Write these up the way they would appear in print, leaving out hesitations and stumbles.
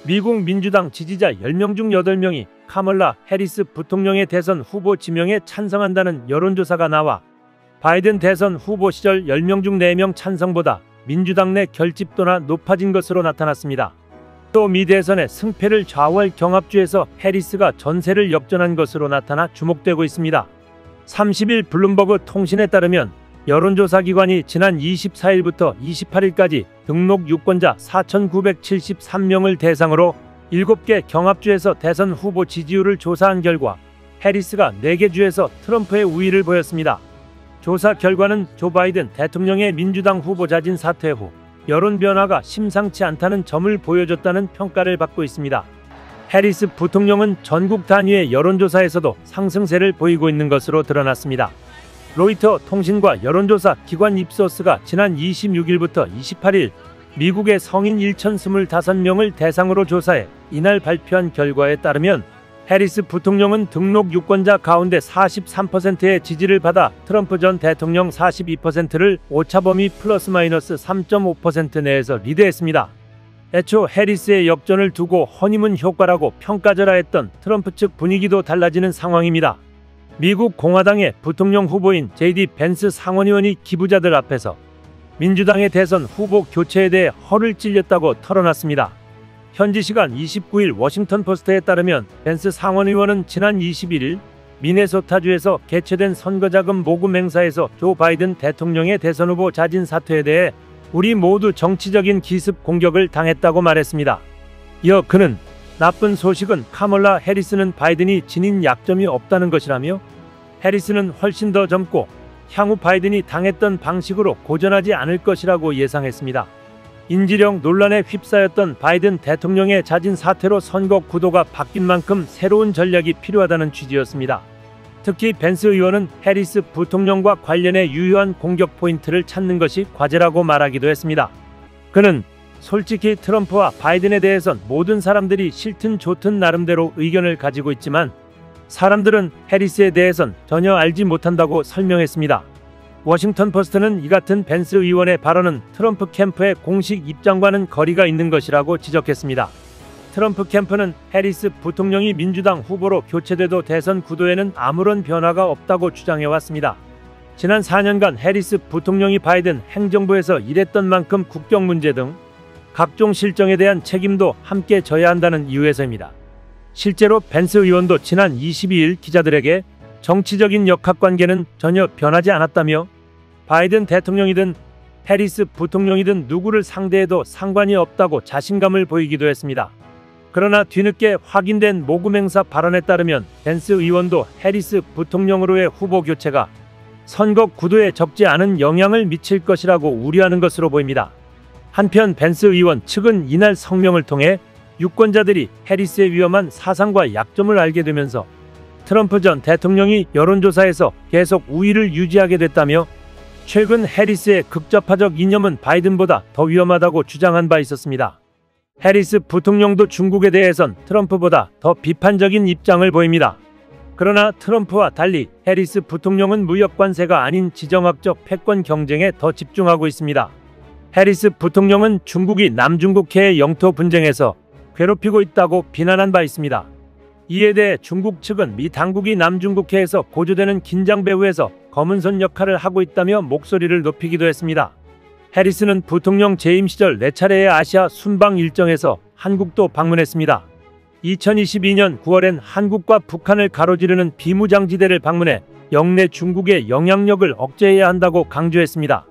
미국 민주당 지지자 10명 중 8명이 카멀라 해리스 부통령의 대선 후보 지명에 찬성한다는 여론조사가 나와 바이든 대선 후보 시절 10명 중 4명 찬성보다 민주당 내 결집도나 높아진 것으로 나타났습니다. 또 미 대선의 승패를 좌우할 경합주에서 해리스가 전세를 역전한 것으로 나타나 주목되고 있습니다. 30일 블룸버그 통신에 따르면 여론조사 기관이 지난 24일부터 28일까지 등록 유권자 4,973명을 대상으로 7개 경합주에서 대선 후보 지지율을 조사한 결과 해리스가 4개 주에서 트럼프의 우위를 보였습니다. 조사 결과는 조 바이든 대통령의 민주당 후보자진 사퇴 후 여론 변화가 심상치 않다는 점을 보여줬다는 평가를 받고 있습니다. 해리스 부통령은 전국 단위의 여론조사에서도 상승세를 보이고 있는 것으로 드러났습니다. 로이터 통신과 여론조사 기관 입소스가 지난 26일부터 28일 미국의 성인 1,025명을 대상으로 조사해 이날 발표한 결과에 따르면 해리스 부통령은 등록 유권자 가운데 43%의 지지를 받아 트럼프 전 대통령 42%를 오차 범위 플러스 마이너스 3.5% 내에서 리드했습니다. 애초 해리스의 역전을 두고 허니문 효과라고 평가절하했던 트럼프 측 분위기도 달라지는 상황입니다. 미국 공화당의 부통령 후보인 JD 벤스 상원의원이 기부자들 앞에서 민주당의 대선 후보 교체에 대해 허를 찔렸다고 털어놨습니다. 현지 시간 29일 워싱턴 포스트에 따르면 벤스 상원의원은 지난 21일 미네소타주에서 개최된 선거자금 모금 행사에서 조 바이든 대통령의 대선 후보 자진 사퇴에 대해 우리 모두 정치적인 기습 공격을 당했다고 말했습니다. 이어 그는 나쁜 소식은 카멀라 해리스는 바이든이 지닌 약점이 없다는 것이라며 해리스는 훨씬 더 젊고 향후 바이든이 당했던 방식으로 고전하지 않을 것이라고 예상했습니다. 인지령 논란에 휩싸였던 바이든 대통령의 자진 사퇴로 선거 구도가 바뀐 만큼 새로운 전략이 필요하다는 취지였습니다. 특히 벤스 의원은 해리스 부통령과 관련해 유효한 공격 포인트를 찾는 것이 과제라고 말하기도 했습니다. 그는 솔직히 트럼프와 바이든에 대해선 모든 사람들이 싫든 좋든 나름대로 의견을 가지고 있지만 사람들은 해리스에 대해선 전혀 알지 못한다고 설명했습니다. 워싱턴 포스트는 이 같은 벤스 의원의 발언은 트럼프 캠프의 공식 입장과는 거리가 있는 것이라고 지적했습니다. 트럼프 캠프는 해리스 부통령이 민주당 후보로 교체돼도 대선 구도에는 아무런 변화가 없다고 주장해왔습니다. 지난 4년간 해리스 부통령이 바이든 행정부에서 일했던 만큼 국경 문제 등 각종 실정에 대한 책임도 함께 져야 한다는 이유에서입니다. 실제로 벤스 의원도 지난 22일 기자들에게 정치적인 역학관계는 전혀 변하지 않았다며 바이든 대통령이든 해리스 부통령이든 누구를 상대해도 상관이 없다고 자신감을 보이기도 했습니다. 그러나 뒤늦게 확인된 모금행사 발언에 따르면 벤스 의원도 해리스 부통령으로의 후보 교체가 선거 구도에 적지 않은 영향을 미칠 것이라고 우려하는 것으로 보입니다. 한편 벤스 의원 측은 이날 성명을 통해 유권자들이 해리스의 위험한 사상과 약점을 알게 되면서 트럼프 전 대통령이 여론조사에서 계속 우위를 유지하게 됐다며 최근 해리스의 극좌파적 이념은 바이든보다 더 위험하다고 주장한 바 있었습니다. 해리스 부통령도 중국에 대해선 트럼프보다 더 비판적인 입장을 보입니다. 그러나 트럼프와 달리 해리스 부통령은 무역 관세가 아닌 지정학적 패권 경쟁에 더 집중하고 있습니다. 해리스 부통령은 중국이 남중국해의 영토 분쟁에서 괴롭히고 있다고 비난한 바 있습니다. 이에 대해 중국 측은 미 당국이 남중국해에서 고조되는 긴장 배후에서 검은손 역할을 하고 있다며 목소리를 높이기도 했습니다. 해리스는 부통령 재임 시절 4차례의 아시아 순방 일정에서 한국도 방문했습니다. 2022년 9월엔 한국과 북한을 가로지르는 비무장지대를 방문해 영내 중국의 영향력을 억제해야 한다고 강조했습니다.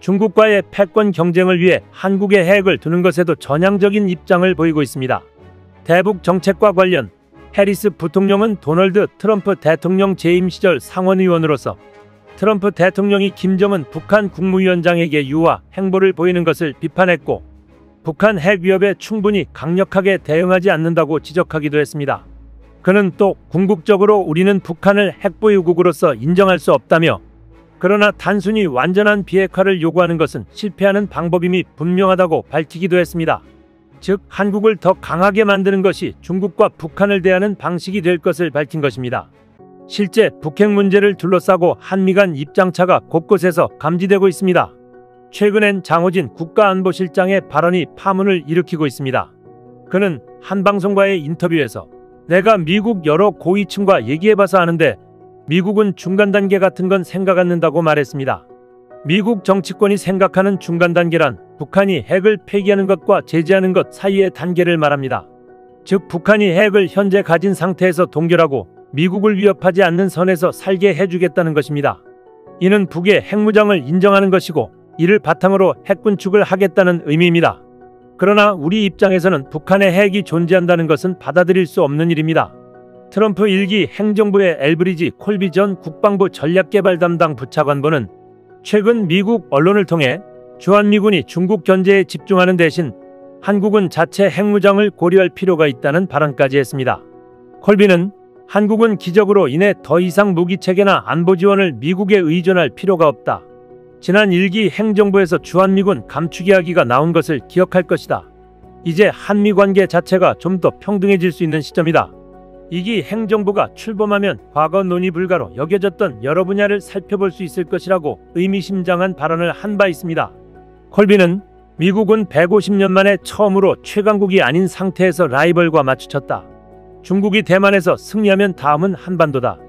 중국과의 패권 경쟁을 위해 한국의 해액을 두는 것에도 전향적인 입장을 보이고 있습니다. 대북 정책과 관련 해리스 부통령은 도널드 트럼프 대통령 재임 시절 상원의원으로서 트럼프 대통령이 김정은 북한 국무위원장에게 유화 행보를 보이는 것을 비판했고 북한 핵 위협에 충분히 강력하게 대응하지 않는다고 지적하기도 했습니다. 그는 또 궁극적으로 우리는 북한을 핵보유국으로서 인정할 수 없다며 그러나 단순히 완전한 비핵화를 요구하는 것은 실패하는 방법임이 분명하다고 밝히기도 했습니다. 즉 한국을 더 강하게 만드는 것이 중국과 북한을 대하는 방식이 될 것을 밝힌 것입니다. 실제 북핵 문제를 둘러싸고 한미 간 입장차가 곳곳에서 감지되고 있습니다. 최근엔 장호진 국가안보실장의 발언이 파문을 일으키고 있습니다. 그는 한 방송과의 인터뷰에서 내가 미국 여러 고위층과 얘기해봐서 아는데 미국은 중간 단계 같은 건 생각 않는다고 말했습니다. 미국 정치권이 생각하는 중간 단계란 북한이 핵을 폐기하는 것과 제재하는 것 사이의 단계를 말합니다. 즉 북한이 핵을 현재 가진 상태에서 동결하고 미국을 위협하지 않는 선에서 살게 해주겠다는 것입니다. 이는 북의 핵무장을 인정하는 것이고 이를 바탕으로 핵군축을 하겠다는 의미입니다. 그러나 우리 입장에서는 북한의 핵이 존재한다는 것은 받아들일 수 없는 일입니다. 트럼프 1기 행정부의 엘브리지 콜비 전 국방부 전략개발 담당 부차관보는 최근 미국 언론을 통해 주한미군이 중국 견제에 집중하는 대신 한국은 자체 핵무장을 고려할 필요가 있다는 발언까지 했습니다. 콜비는 한국은 기적으로 인해 더 이상 무기체계나 안보 지원을 미국에 의존할 필요가 없다. 지난 1기 행정부에서 주한미군 감축 이야기가 나온 것을 기억할 것이다. 이제 한미관계 자체가 좀 더 평등해질 수 있는 시점이다. 2기 행정부가 출범하면 과거 논의 불가로 여겨졌던 여러 분야를 살펴볼 수 있을 것이라고 의미심장한 발언을 한 바 있습니다. 콜비는 미국은 150년 만에 처음으로 최강국이 아닌 상태에서 라이벌과 맞추쳤다. 중국이 대만에서 승리하면 다음은 한반도다.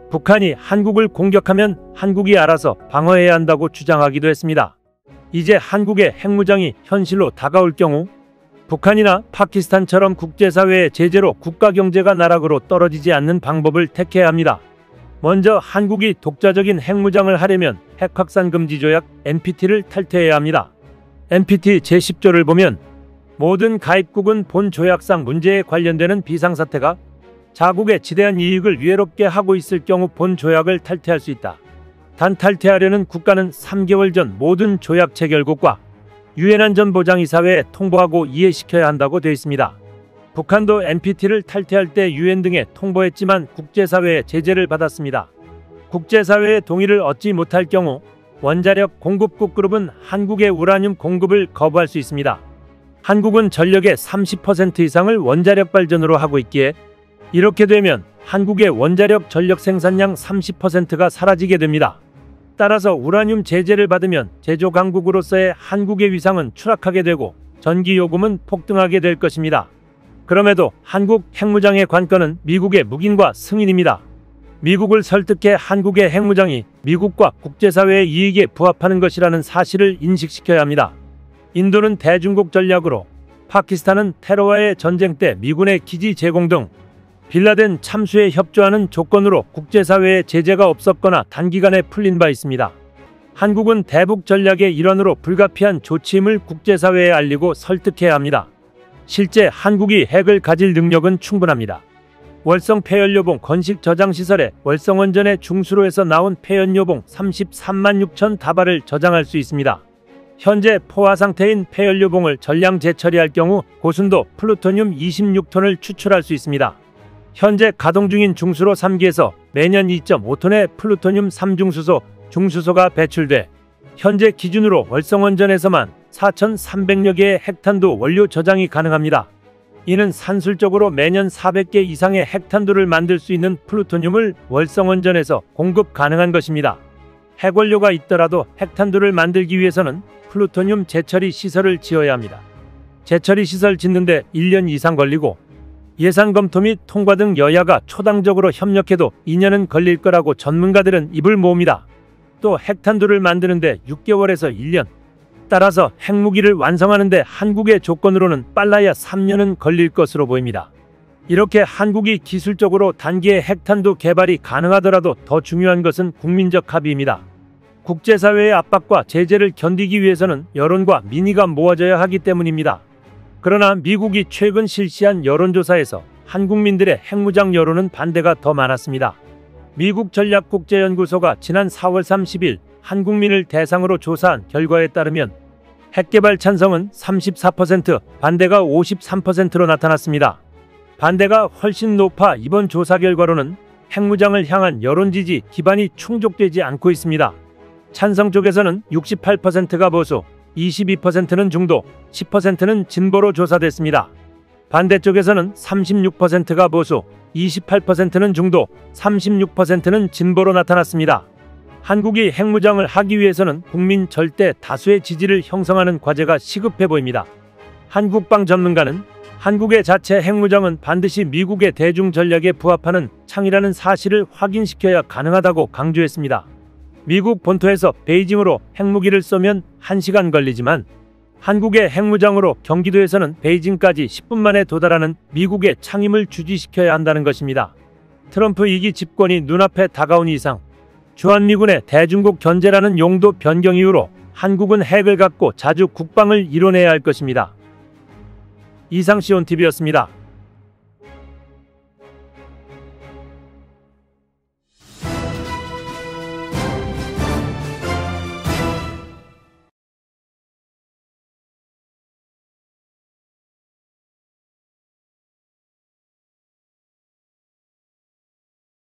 북한이 한국을 공격하면 한국이 알아서 방어해야 한다고 주장하기도 했습니다. 이제 한국의 핵무장이 현실로 다가올 경우 북한이나 파키스탄처럼 국제사회의 제재로 국가경제가 나락으로 떨어지지 않는 방법을 택해야 합니다. 먼저 한국이 독자적인 핵무장을 하려면 핵확산금지조약 NPT를 탈퇴해야 합니다. NPT 제10조를 보면 모든 가입국은 본 조약상 문제에 관련되는 비상사태가 자국의 지대한 이익을 위해롭게 하고 있을 경우 본 조약을 탈퇴할 수 있다. 단 탈퇴하려는 국가는 3개월 전 모든 조약 체결국과 유엔 안전보장이사회에 통보하고 이해시켜야 한다고 되어 있습니다. 북한도 NPT를 탈퇴할 때 유엔 등에 통보했지만 국제사회의 제재를 받았습니다. 국제사회의 동의를 얻지 못할 경우 원자력 공급국 그룹은 한국의 우라늄 공급을 거부할 수 있습니다. 한국은 전력의 30% 이상을 원자력 발전으로 하고 있기에 이렇게 되면 한국의 원자력 전력 생산량 30%가 사라지게 됩니다. 따라서 우라늄 제재를 받으면 제조 강국으로서의 한국의 위상은 추락하게 되고 전기 요금은 폭등하게 될 것입니다. 그럼에도 한국 핵무장의 관건은 미국의 묵인과 승인입니다. 미국을 설득해 한국의 핵무장이 미국과 국제사회의 이익에 부합하는 것이라는 사실을 인식시켜야 합니다. 인도는 대중국 전략으로, 파키스탄은 테러와의 전쟁 때 미군의 기지 제공 등 빌라덴 참수에 협조하는 조건으로 국제사회의 제재가 없었거나 단기간에 풀린 바 있습니다. 한국은 대북 전략의 일환으로 불가피한 조치임을 국제사회에 알리고 설득해야 합니다. 실제 한국이 핵을 가질 능력은 충분합니다. 월성 폐연료봉 건식 저장시설에 월성원전의 중수로에서 나온 폐연료봉 33만 6천 다발을 저장할 수 있습니다. 현재 포화 상태인 폐연료봉을 전량 재처리할 경우 고순도 플루토늄 26톤을 추출할 수 있습니다. 현재 가동 중인 중수로 3기에서 매년 2.5톤의 플루토늄 3중수소, 중수소가 배출돼 현재 기준으로 월성원전에서만 4,300여 개의 핵탄두 원료 저장이 가능합니다. 이는 산술적으로 매년 400개 이상의 핵탄두를 만들 수 있는 플루토늄을 월성원전에서 공급 가능한 것입니다. 핵원료가 있더라도 핵탄두를 만들기 위해서는 플루토늄 재처리 시설을 지어야 합니다. 재처리 시설 짓는데 1년 이상 걸리고 예산 검토 및 통과 등 여야가 초당적으로 협력해도 2년은 걸릴 거라고 전문가들은 입을 모읍니다. 또 핵탄두를 만드는데 6개월에서 1년. 따라서 핵무기를 완성하는데 한국의 조건으로는 빨라야 3년은 걸릴 것으로 보입니다. 이렇게 한국이 기술적으로 단기에 핵탄두 개발이 가능하더라도 더 중요한 것은 국민적 합의입니다. 국제사회의 압박과 제재를 견디기 위해서는 여론과 민의가 모아져야 하기 때문입니다. 그러나 미국이 최근 실시한 여론조사에서 한국민들의 핵무장 여론은 반대가 더 많았습니다. 미국 전략국제연구소가 지난 4월 30일 한국민을 대상으로 조사한 결과에 따르면 핵개발 찬성은 34%, 반대가 53%로 나타났습니다. 반대가 훨씬 높아 이번 조사 결과로는 핵무장을 향한 여론 지지 기반이 충족되지 않고 있습니다. 찬성 쪽에서는 68%가 보수, 22%는 중도, 10%는 진보로 조사됐습니다. 반대 쪽에서는 36%가 보수, 28%는 중도, 36%는 진보로 나타났습니다. 한국이 핵무장을 하기 위해서는 국민 절대 다수의 지지를 형성하는 과제가 시급해 보입니다. 한국방 전문가는 한국의 자체 핵무장은 반드시 미국의 대중 전략에 부합하는 창이라는 사실을 확인시켜야 가능하다고 강조했습니다. 미국 본토에서 베이징으로 핵무기를 쏘면 1시간 걸리지만 한국의 핵무장으로 경기도에서는 베이징까지 10분 만에 도달하는 미국의 창임을 주지시켜야 한다는 것입니다. 트럼프 2기 집권이 눈앞에 다가온 이상 주한미군의 대중국 견제라는 용도 변경 이후로 한국은 핵을 갖고 자주 국방을 이뤄내야 할 것입니다. 이상 시온TV였습니다.